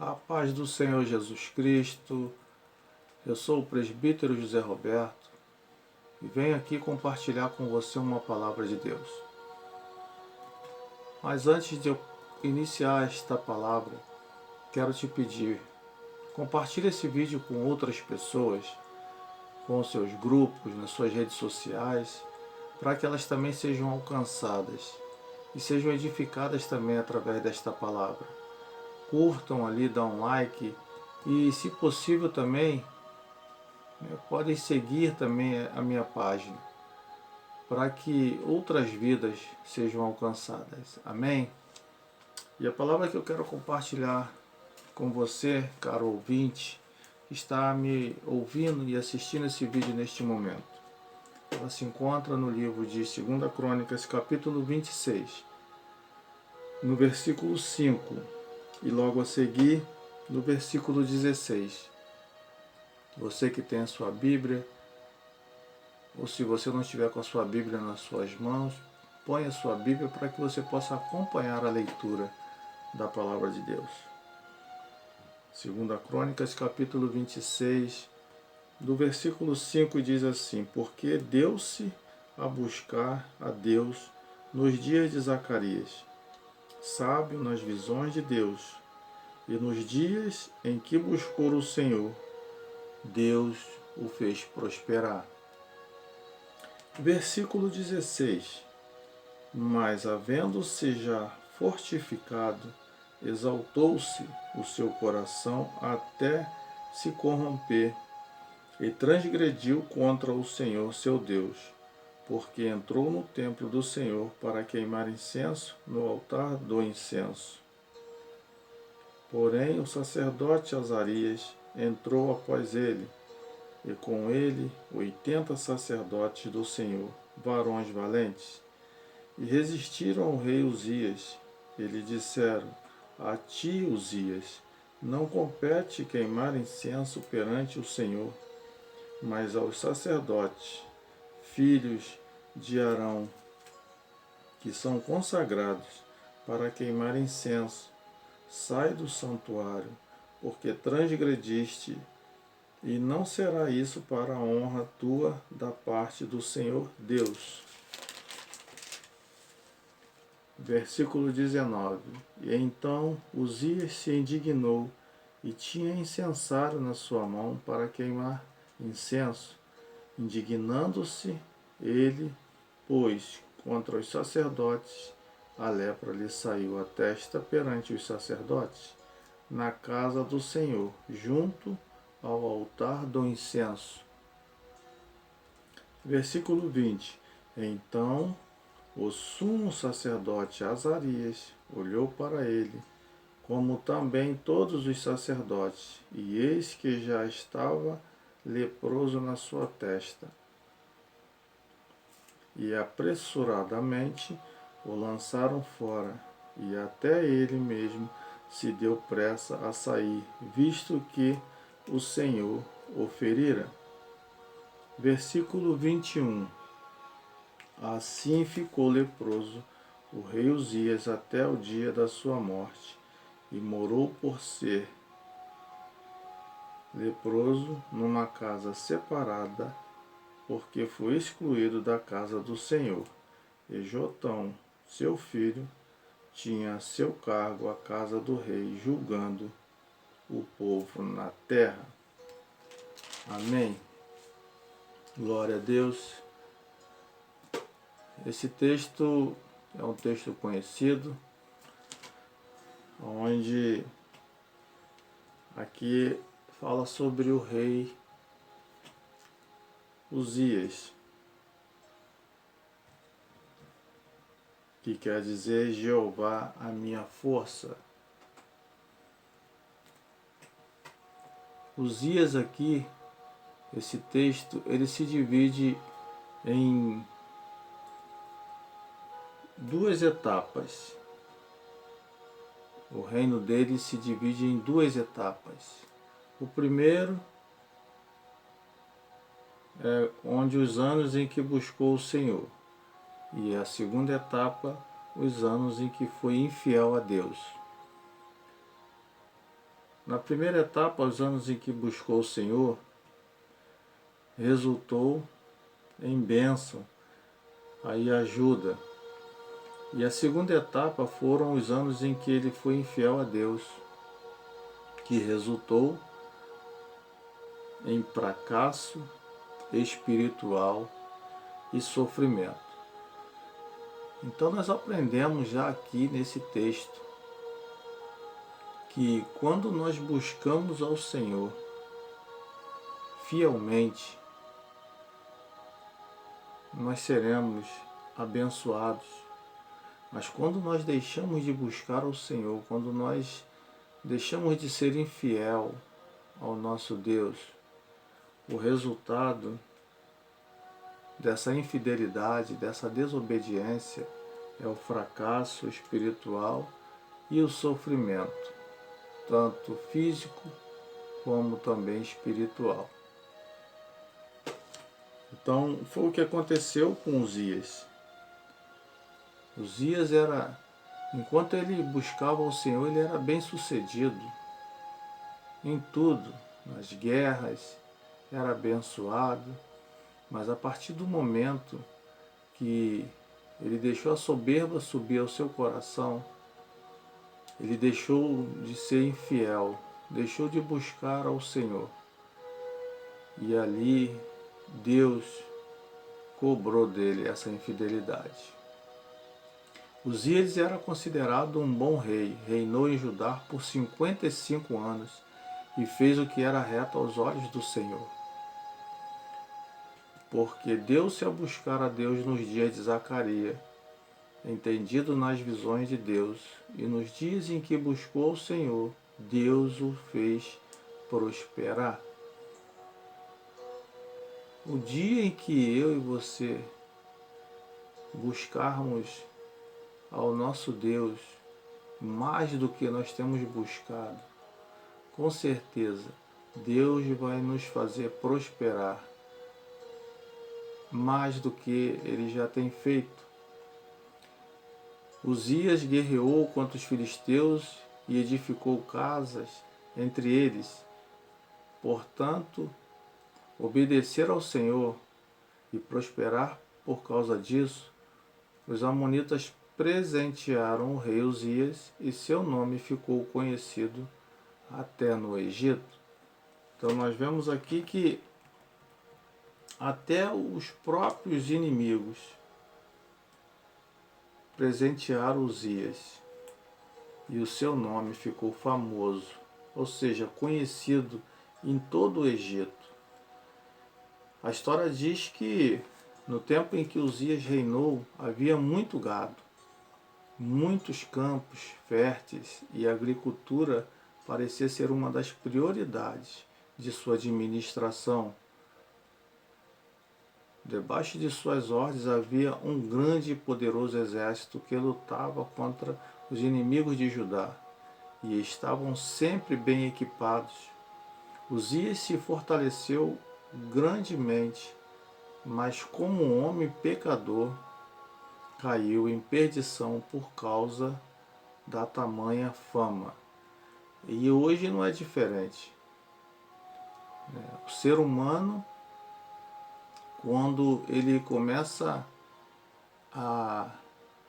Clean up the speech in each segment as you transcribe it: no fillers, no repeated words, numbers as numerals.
A paz do Senhor Jesus Cristo. Eu sou o presbítero José Roberto e venho aqui compartilhar com você uma palavra de Deus. Mas antes de eu iniciar esta palavra, quero te pedir, compartilhe esse vídeo com outras pessoas, com os seus grupos, nas suas redes sociais, para que elas também sejam alcançadas e sejam edificadas também através desta palavra. Curtam ali, dão um like e, se possível também, podem seguir também a minha página, para que outras vidas sejam alcançadas. Amém? E a palavra que eu quero compartilhar com você, caro ouvinte, que está me ouvindo e assistindo esse vídeo neste momento. Ela se encontra no livro de 2 Crônicas, capítulo 26, no versículo 5, e logo a seguir, no versículo 16. Você que tem a sua Bíblia, ou se você não estiver com a sua Bíblia nas suas mãos, põe a sua Bíblia para que você possa acompanhar a leitura da Palavra de Deus. 2 Crônicas, capítulo 26, do versículo 5 diz assim: Porque deu-se a buscar a Deus nos dias de Zacarias, sábio nas visões de Deus, e nos dias em que buscou o Senhor, Deus o fez prosperar. Versículo 16: Mas havendo-se já fortificado, exaltou-se o seu coração até se corromper, e transgrediu contra o Senhor seu Deus, porque entrou no templo do Senhor para queimar incenso no altar do incenso. Porém o sacerdote Azarias entrou após ele, e com ele 80 sacerdotes do Senhor, varões valentes, e resistiram ao rei Uzias. E lhe disseram: A ti, Uzias, não compete queimar incenso perante o Senhor, mas aos sacerdotes, filhos de Arão, que são consagrados para queimar incenso. Sai do santuário, porque transgrediste, e não será isso para a honra tua da parte do Senhor Deus. Versículo 19: E então Uzias se indignou, e tinha incensário na sua mão para queimar incenso. Indignando-se ele, pois, contra os sacerdotes, a lepra lhe saiu à testa perante os sacerdotes, na casa do Senhor, junto ao altar do incenso. Versículo 20: Então o sumo sacerdote Azarias olhou para ele, como também todos os sacerdotes, e eis que já estava leproso na sua testa. E apressuradamente o lançaram fora, e até ele mesmo se deu pressa a sair, visto que o Senhor o ferira. Versículo 21. Assim ficou leproso o rei Uzias até o dia da sua morte, e morou por ser leproso numa casa separada, porque foi excluído da casa do Senhor. E Jotão, seu filho, tinha a seu cargo a casa do rei, julgando o povo na terra. Amém. Glória a Deus. Esse texto é um texto conhecido, onde aqui fala sobre o rei Uzias, que quer dizer Jeová a minha força. Uzias aqui, esse texto, ele se divide em duas etapas. O reino dele se divide em duas etapas. O primeiro é onde os anos em que buscou o Senhor. E a segunda etapa, os anos em que foi infiel a Deus. Na primeira etapa, os anos em que buscou o Senhor, resultou em bênção, aí ajuda. E a segunda etapa foram os anos em que ele foi infiel a Deus, que resultou em fracasso espiritual e sofrimento. Então nós aprendemos já aqui nesse texto que quando nós buscamos ao Senhor fielmente, nós seremos abençoados. Mas quando nós deixamos de buscar ao Senhor, quando nós deixamos de ser infiel ao nosso Deus, o resultado dessa infidelidade, dessa desobediência, é o fracasso espiritual e o sofrimento, tanto físico como também espiritual. Então, foi o que aconteceu com Uzias. Uzias enquanto ele buscava o Senhor, ele era bem sucedido em tudo, nas guerras, era abençoado, mas a partir do momento que ele deixou a soberba subir ao seu coração, ele deixou de ser infiel, deixou de buscar ao Senhor. E ali Deus cobrou dele essa infidelidade. Uzias era considerado um bom rei, reinou em Judá por 55 anos e fez o que era reto aos olhos do Senhor. Porque deu-se a buscar a Deus nos dias de Zacarias, entendido nas visões de Deus, e nos dias em que buscou o Senhor, Deus o fez prosperar. O dia em que eu e você buscarmos ao nosso Deus mais do que nós temos buscado, com certeza Deus vai nos fazer prosperar mais do que ele já tem feito. Uzias guerreou contra os filisteus e edificou casas entre eles. Portanto, obedecer ao Senhor e prosperar por causa disso, os amonitas presentearam o rei Uzias e seu nome ficou conhecido até no Egito. Então nós vemos aqui que até os próprios inimigos presentearam Uzias e o seu nome ficou famoso, ou seja, conhecido em todo o Egito. A história diz que no tempo em que Uzias reinou havia muito gado, muitos campos férteis e a agricultura parecia ser uma das prioridades de sua administração. Debaixo de suas ordens havia um grande e poderoso exército que lutava contra os inimigos de Judá e estavam sempre bem equipados. Uzias se fortaleceu grandemente, mas como um homem pecador, caiu em perdição por causa da tamanha fama. E hoje não é diferente. O ser humano, quando ele começa a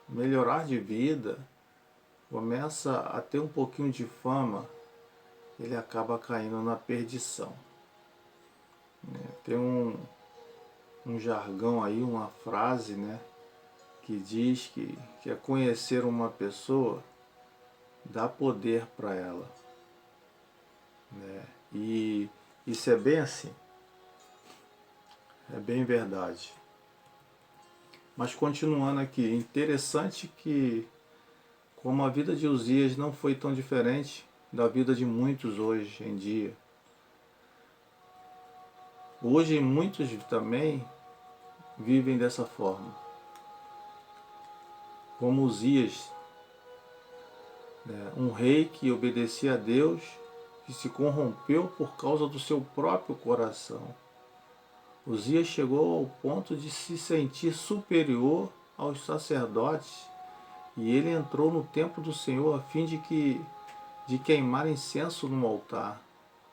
melhorar de vida, começa a ter um pouquinho de fama, ele acaba caindo na perdição. Tem um jargão aí, uma frase, que diz que é conhecer uma pessoa, dá poder para ela. E isso é bem assim. É bem verdade. Mas continuando aqui, interessante que como a vida de Uzias não foi tão diferente da vida de muitos hoje em dia. Hoje muitos também vivem dessa forma. Como Uzias, um rei que obedecia a Deus, que se corrompeu por causa do seu próprio coração. Uzias chegou ao ponto de se sentir superior aos sacerdotes e ele entrou no templo do Senhor a fim de de queimar incenso no altar,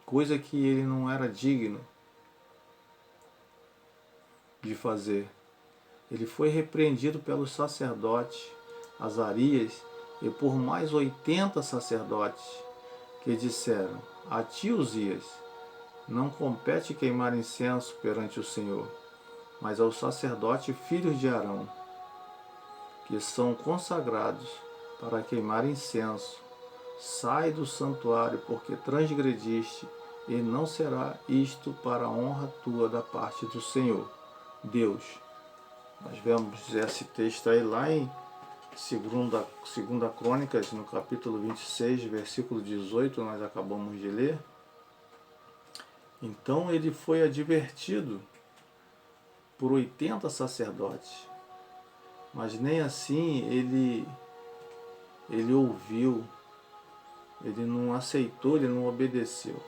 coisa que ele não era digno de fazer. Ele foi repreendido pelos sacerdotes Azarias e por mais 80 sacerdotes que disseram: a ti, Uzias, não compete queimar incenso perante o Senhor, mas aos sacerdotes filhos de Arão, que são consagrados para queimar incenso. Sai do santuário, porque transgrediste, e não será isto para a honra tua da parte do Senhor, Deus. Nós vemos esse texto aí lá em 2 Crônicas, no capítulo 26, versículo 18, nós acabamos de ler. Então ele foi advertido por 80 sacerdotes, mas nem assim ele ouviu, ele não aceitou, ele não obedeceu.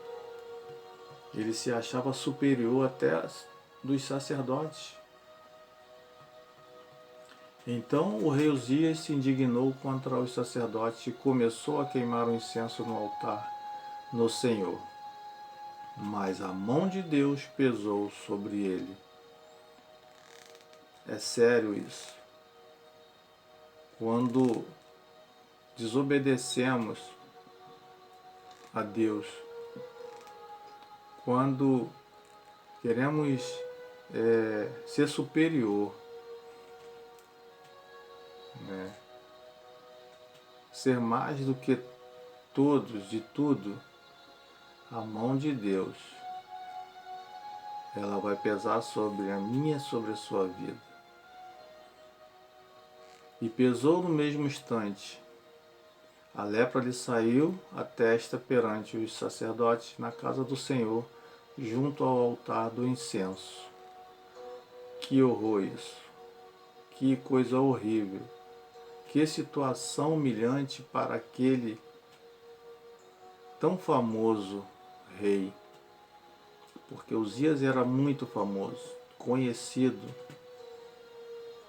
Ele se achava superior até dos sacerdotes. Então o rei Uzias se indignou contra os sacerdotes e começou a queimar o incenso no altar no Senhor. Mas a mão de Deus pesou sobre ele. É sério isso. Quando desobedecemos a Deus, quando queremos ser superior, né? Ser mais do que todos, de tudo, a mão de Deus, ela vai pesar sobre a minha, sobre a sua vida. E pesou no mesmo instante. A lepra lhe saiu à testa perante os sacerdotes na casa do Senhor, junto ao altar do incenso. Que horror isso! Que coisa horrível! Que situação humilhante para aquele tão famoso rei. Porque Uzias era muito famoso, conhecido.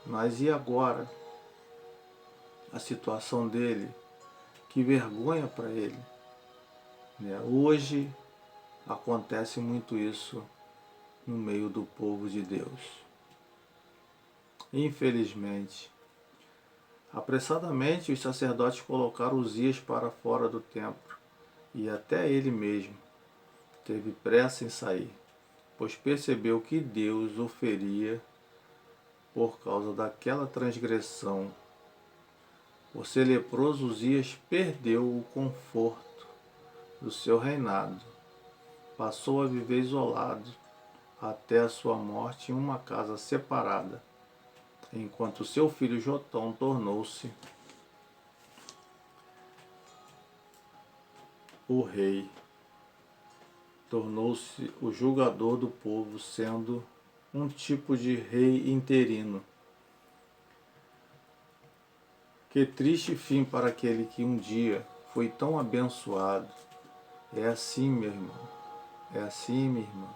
Mas e agora? A situação dele, que vergonha para ele. Hoje acontece muito isso no meio do povo de Deus. Infelizmente, apressadamente os sacerdotes colocaram Uzias para fora do templo, e até ele mesmo teve pressa em sair, pois percebeu que Deus o feria por causa daquela transgressão. Por ser leproso, Uzias perdeu o conforto do seu reinado. Passou a viver isolado até a sua morte em uma casa separada, enquanto seu filho Jotão tornou-se o rei, tornou-se o julgador do povo, sendo um tipo de rei interino. Que triste fim para aquele que um dia foi tão abençoado. É assim, meu irmão. É assim, minha irmã.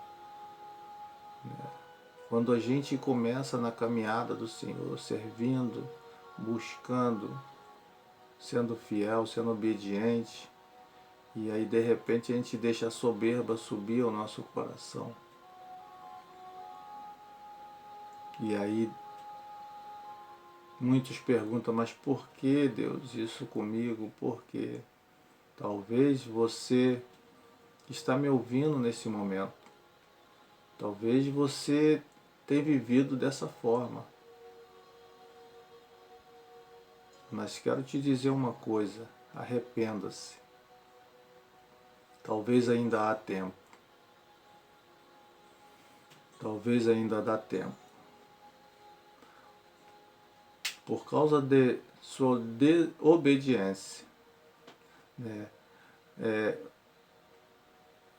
Quando a gente começa na caminhada do Senhor, servindo, buscando, sendo fiel, sendo obediente, e aí de repente a gente deixa a soberba subir ao nosso coração. E aí muitos perguntam, mas por que, Deus, isso comigo? Por quê? Talvez você está me ouvindo nesse momento. Talvez você tenha vivido dessa forma. Mas quero te dizer uma coisa, arrependa-se. Talvez ainda há tempo. Talvez ainda dá tempo. Por causa de sua desobediência, né?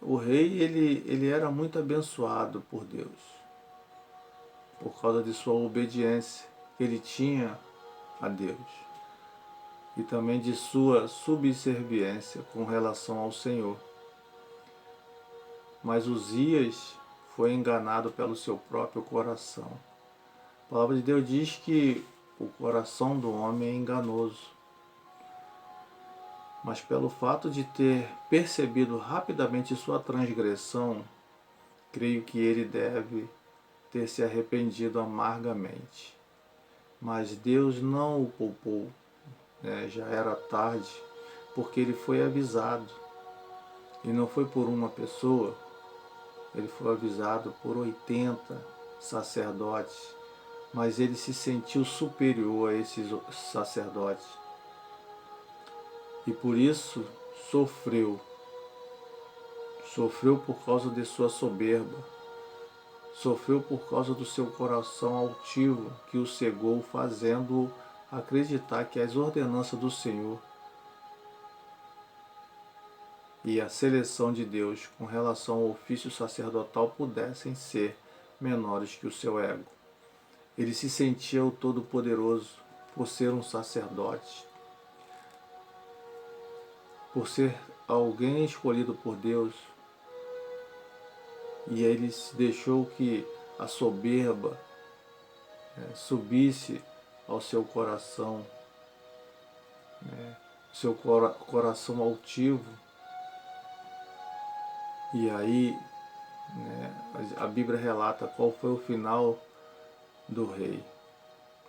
O rei ele era muito abençoado por Deus, por causa de sua obediência que ele tinha a Deus e também de sua subserviência com relação ao Senhor. Mas Uzias foi enganado pelo seu próprio coração. A palavra de Deus diz que o coração do homem é enganoso. mas pelo fato de ter percebido rapidamente sua transgressão, creio que ele deve ter se arrependido amargamente. Mas Deus não o poupou, né? Já era tarde, porque ele foi avisado. E não foi por uma pessoa, ele foi avisado por 80 sacerdotes, mas ele se sentiu superior a esses sacerdotes. E por isso sofreu por causa de sua soberba, sofreu por causa do seu coração altivo que o cegou, fazendo-o acreditar que as ordenanças do Senhor e a seleção de Deus com relação ao ofício sacerdotal pudessem ser menores que o seu ego. Ele se sentia o Todo-Poderoso por ser um sacerdote, por ser alguém escolhido por Deus, e ele deixou que a soberba subisse ao seu coração, seu coração altivo. E aí a Bíblia relata qual foi o final do rei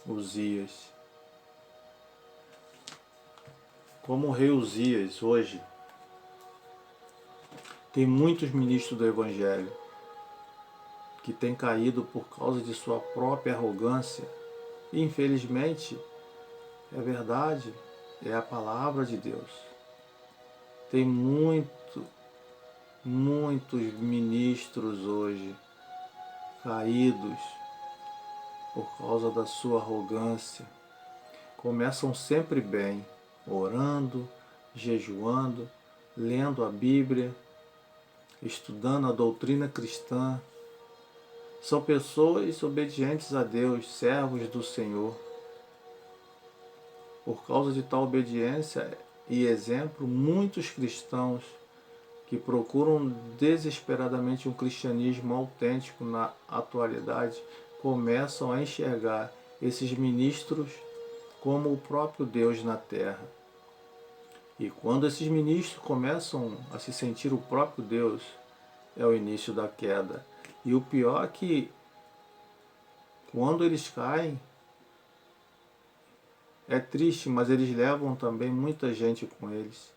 Uzias. Como o rei Uzias hoje, tem muitos ministros do Evangelho que têm caído por causa de sua própria arrogância. E infelizmente, é verdade, é a palavra de Deus. Tem muitos ministros hoje caídos por causa da sua arrogância. Começam sempre bem, orando, jejuando, lendo a Bíblia, estudando a doutrina cristã. São pessoas obedientes a Deus, servos do Senhor. Por causa de tal obediência e exemplo, muitos cristãos que procuram desesperadamente um cristianismo autêntico na atualidade começam a enxergar esses ministros como o próprio Deus na terra. E quando esses ministros começam a se sentir o próprio Deus, é o início da queda. E o pior é que quando eles caem, é triste, mas eles levam também muita gente com eles.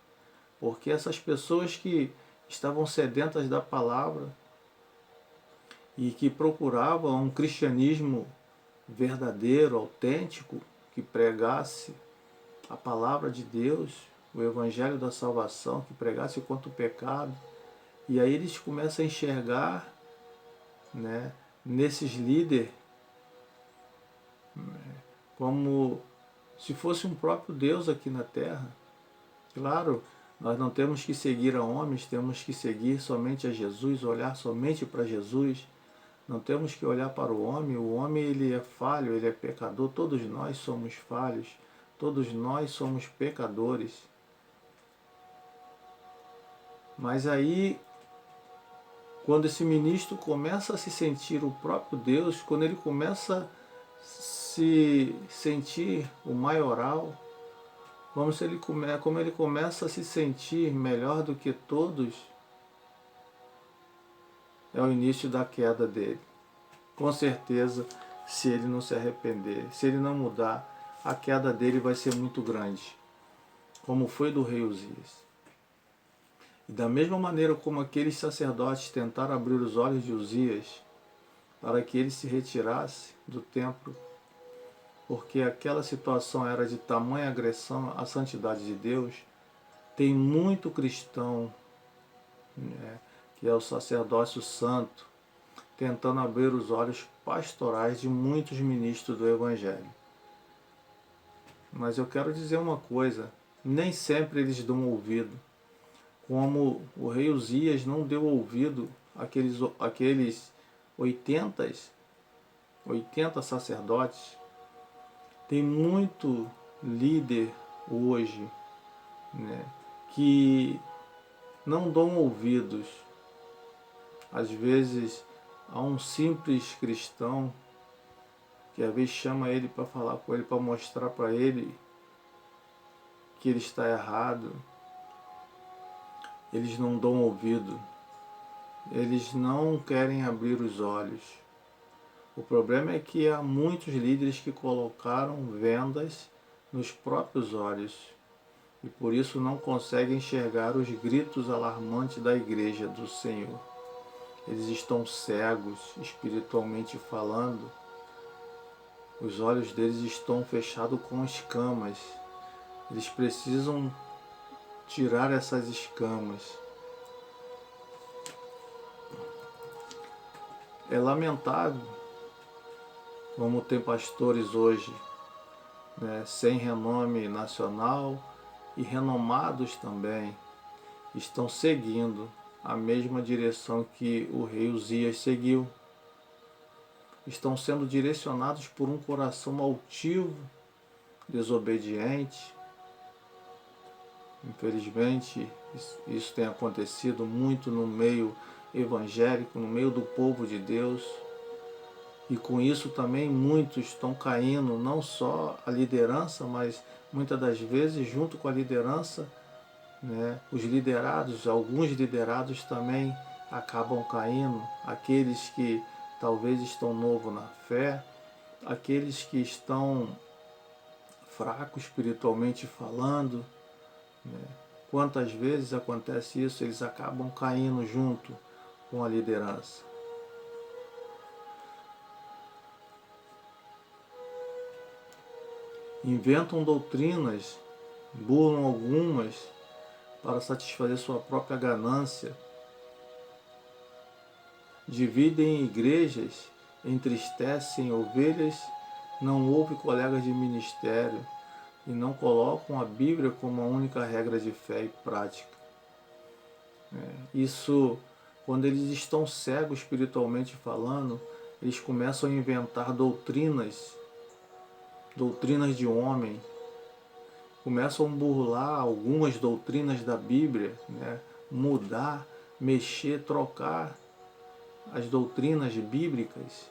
Porque essas pessoas que estavam sedentas da palavra e que procuravam um cristianismo verdadeiro, autêntico, que pregasse a palavra de Deus, o evangelho da salvação, que pregasse contra o pecado. E aí eles começam a enxergar, nesses líderes como se fosse um próprio Deus aqui na terra. Claro, nós não temos que seguir a homens, temos que seguir somente a Jesus, olhar somente para Jesus. Não temos que olhar para o homem ele é falho, ele é pecador, todos nós somos falhos, todos nós somos pecadores. Mas aí, quando esse ministro começa a se sentir o próprio Deus, quando ele começa a se sentir o maioral, como ele começa a se sentir melhor do que todos, é o início da queda dele. Com certeza, se ele não se arrepender, se ele não mudar, a queda dele vai ser muito grande, como foi do rei Uzias. E da mesma maneira como aqueles sacerdotes tentaram abrir os olhos de Uzias para que ele se retirasse do templo, porque aquela situação era de tamanha agressão à santidade de Deus, tem muito cristão, que é o sacerdócio santo, tentando abrir os olhos pastorais de muitos ministros do Evangelho. Mas eu quero dizer uma coisa, nem sempre eles dão ouvido. Como o rei Uzias não deu ouvido àqueles 80 sacerdotes, tem muito líder hoje, que não dão ouvidos, às vezes, a um simples cristão, que às vezes chama ele para falar com ele, para mostrar para ele que ele está errado, eles não dão ouvido, eles não querem abrir os olhos. O problema é que há muitos líderes que colocaram vendas nos próprios olhos e por isso não conseguem enxergar os gritos alarmantes da igreja do Senhor. Eles estão cegos, espiritualmente falando. Os olhos deles estão fechados com escamas. Eles precisam tirar essas escamas. É lamentável como tem pastores hoje, né, sem renome nacional e renomados também, estão seguindo a mesma direção que o rei Uzias seguiu. Estão sendo direcionados por um coração altivo, desobediente. Infelizmente, isso tem acontecido muito no meio evangélico, no meio do povo de Deus. E com isso também muitos estão caindo, não só a liderança, mas muitas das vezes junto com a liderança, né, os liderados, alguns liderados também acabam caindo, aqueles que talvez estão novos na fé, aqueles que estão fracos espiritualmente falando, né? Quantas vezes acontece isso, eles acabam caindo junto com a liderança. Inventam doutrinas, burlam algumas para satisfazer sua própria ganância, dividem igrejas, entristecem ovelhas, não ouvem colegas de ministério e não colocam a Bíblia como a única regra de fé e prática. Isso, quando eles estão cegos espiritualmente falando, eles começam a inventar doutrinas de homem, começam a burlar algumas doutrinas da Bíblia, né? Mudar, mexer, trocar as doutrinas bíblicas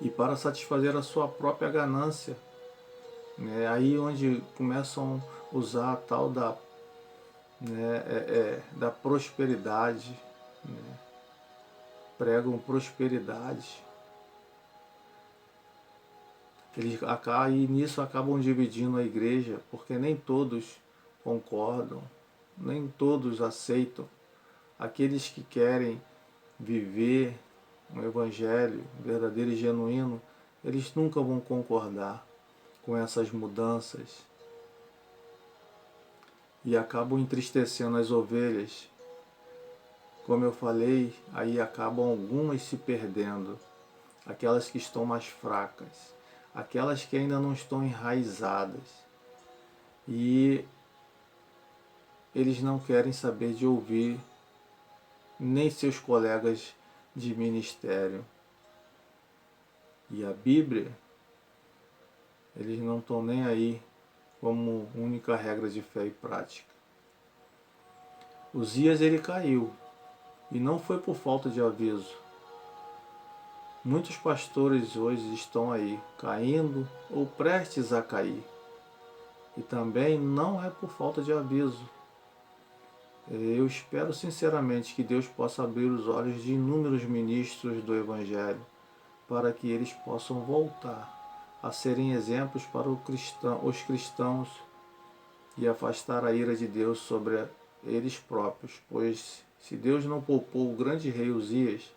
e para satisfazer a sua própria ganância. Aí onde começam a usar a tal da, da prosperidade, né? Pregam prosperidade. E nisso acabam dividindo a igreja, porque nem todos concordam, nem todos aceitam. Aqueles que querem viver um evangelho verdadeiro e genuíno, eles nunca vão concordar com essas mudanças e acabam entristecendo as ovelhas. Como eu falei, aí acabam algumas se perdendo, aquelas que estão mais fracas, aquelas que ainda não estão enraizadas. E eles não querem saber de ouvir nem seus colegas de ministério. E a Bíblia, eles não estão nem aí como única regra de fé e prática. Uzias, ele caiu, e não foi por falta de aviso. Muitos pastores hoje estão aí caindo ou prestes a cair. E também não é por falta de aviso. Eu espero sinceramente que Deus possa abrir os olhos de inúmeros ministros do Evangelho para que eles possam voltar a serem exemplos para os cristãos e afastar a ira de Deus sobre eles próprios, pois se Deus não poupou o grande rei Uzias,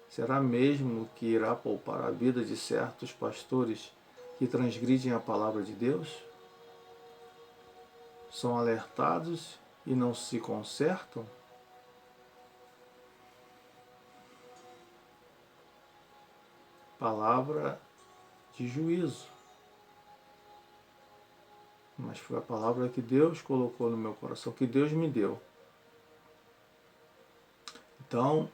será mesmo que irá poupar a vida de certos pastores que transgridem a palavra de Deus? São alertados e não se consertam? Palavra de juízo. Mas foi a palavra que Deus colocou no meu coração, que Deus me deu. Então,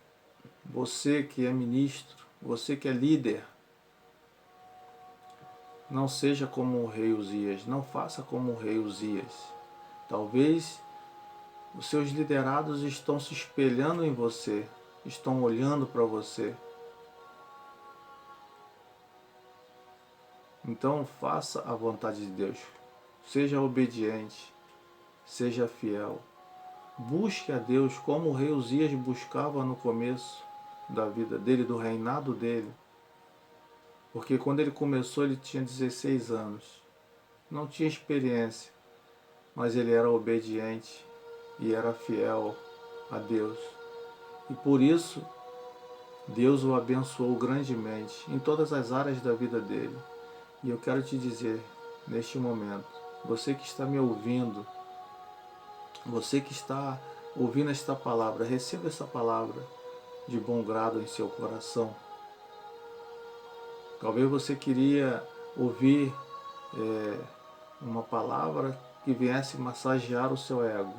você que é ministro, você que é líder, não seja como o rei Uzias, não faça como o rei Uzias. Talvez os seus liderados estão se espelhando em você, estão olhando para você. Então faça a vontade de Deus. Seja obediente, seja fiel. Busque a Deus como o rei Uzias buscava no começo da vida dele, do reinado dele. Porque quando ele começou ele tinha 16 anos. Não tinha experiência, mas ele era obediente e era fiel a Deus. E por isso Deus o abençoou grandemente em todas as áreas da vida dele. E eu quero te dizer, neste momento, você que está me ouvindo, você que está ouvindo esta palavra, receba essa palavra de bom grado em seu coração. Talvez você queria ouvir uma palavra que viesse massagear o seu ego.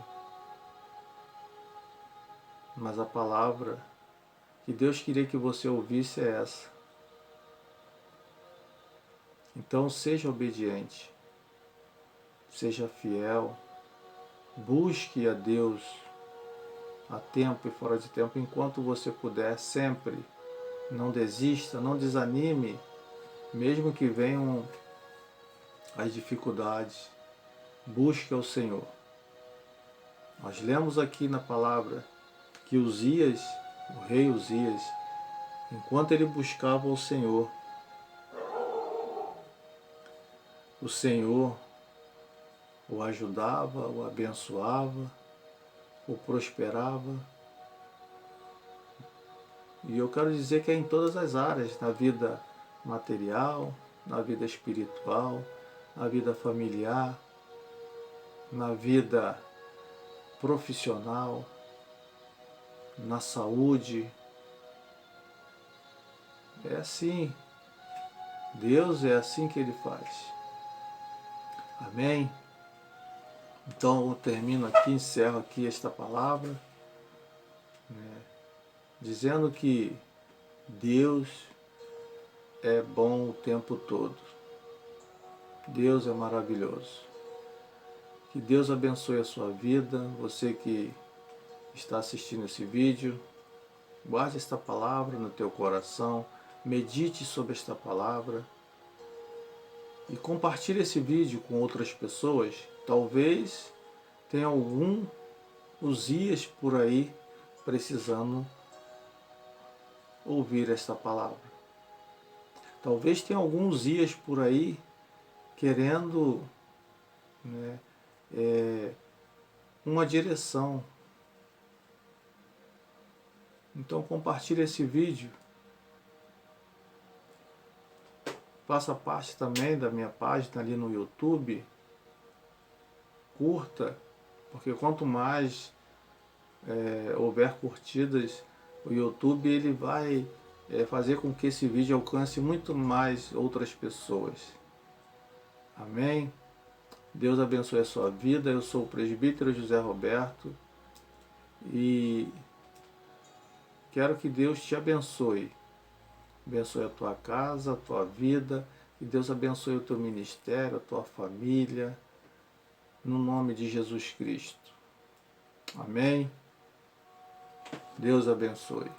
Mas a palavra que Deus queria que você ouvisse é essa. Então seja obediente, seja fiel, busque a Deus a tempo e fora de tempo, enquanto você puder, sempre. Não desista, não desanime, mesmo que venham as dificuldades. Busque ao Senhor. Nós lemos aqui na palavra que Uzias, o rei Uzias, enquanto ele buscava o Senhor o ajudava, o abençoava, o prosperava. E eu quero dizer que é em todas as áreas, na vida material, na vida espiritual, na vida familiar, na vida profissional, na saúde. É assim. Deus é assim que Ele faz. Amém? Então eu termino aqui, encerro aqui esta palavra, dizendo que Deus é bom o tempo todo. Deus é maravilhoso. Que Deus abençoe a sua vida, você que está assistindo esse vídeo. Guarde esta palavra no teu coração, medite sobre esta palavra e compartilhe esse vídeo com outras pessoas. Talvez tenha algum Uzias por aí precisando ouvir esta palavra. Talvez tenha alguns Uzias por aí querendo uma direção. Então compartilhe esse vídeo. Faça parte também da minha página ali no YouTube. Curta, porque quanto mais houver curtidas, o YouTube ele vai fazer com que esse vídeo alcance muito mais outras pessoas. Amém? Deus abençoe a sua vida. Eu sou o presbítero José Roberto e quero que Deus te abençoe. Abençoe a tua casa, a tua vida, que Deus abençoe o teu ministério, a tua família, no nome de Jesus Cristo. Amém? Deus abençoe.